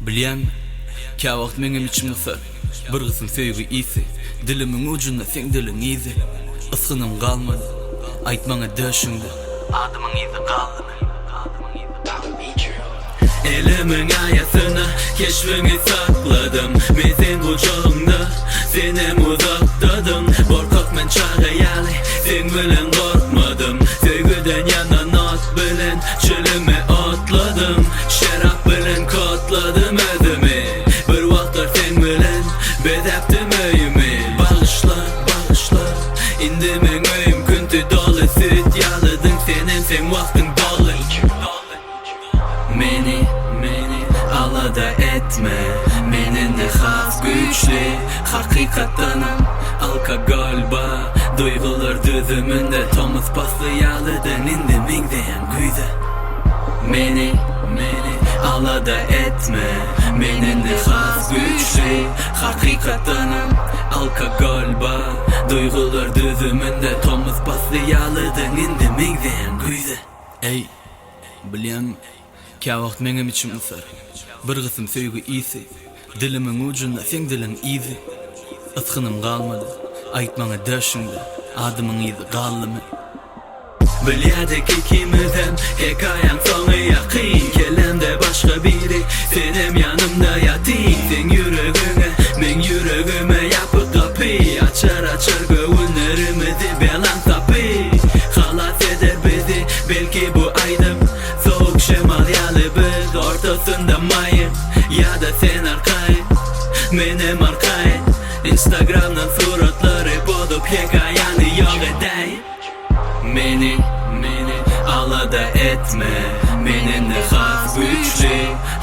Bilýän, kä wagt meňem içim ysar. Bir gysym söýgi isi, dilimiň ujunda sen diliň izi. Isgynym galmady, aýtmaňa döşüňde. Adymyň izi galdymy? Elimin ayasyna keşfini sakladım. Mezen kucağımda senem uzaktadım. Korkak men çağıyalı, sen bilen korkmadım. Sevgiden yana not bilen çölüme atladım. Şerap bilen katladım özümü. Bir vaktar sen bilen bedeptim öyümü. Bağışla, bağışla, indi men öyüm küntü dolu. Süt yalıdın senin sen vaktin dolu. Meni alada etme, meninde has güçlü hakikattanam. Alkagolba duygular düzümünde Thomas paslıyalıdın indi mingdeyen güyde. Meni alada etme, meninde has güçlü hakikattanam. Alkagolba duygular düzümünde Thomas paslıyalıdın indi mingdeyen güyde. Ey, bilýän, kä wagt meňem içim ysar. Bir gysym söýgi isi, dilimiň ujunda sen diliň izi. Isgynym galmady, aýtmaňa döşüňde. Adymyň izi galdymy? Bilýärdik ikimizem, hekaýaň soňy ýakyn. Kelemde başga biri, senem ýanymda ýatyn. Sen ýüregiňe, men ýüregime ýapyk kapy. Açar göwünlerimizi belan tapy. Halas eder bizi, belki bu aýdym. Soğuk şemal ýaly biz ortasynda maýy. Ýa-da sen arkay, menem arkay. Instagramdan suratlary bodup hekaýany ýok edäý. Meni alada etme, meninde has güçlü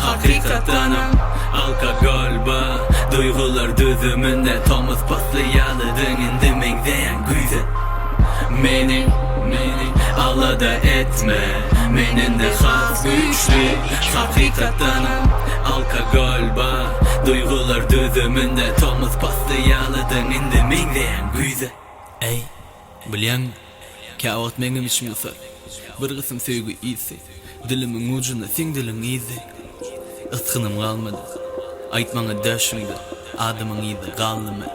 hakikattanam. Alkagolba duygular düzümünde Thomas paslyýalydyň indi meňdeýän güýde. Meni alada etme, meninde has güçlü hakikattanam. Alkagolba duygular düzümünde Thomas paslyýalydyň indi meňdeýän güýde. Ey, bilýän, kä wagt meňem içim ysar. Bir gysym söýgi isi, dilimiň ujunda sen diliň izi. Isgynym galmady, aýtmaňa döşüňde. Adymyň izi galdymy?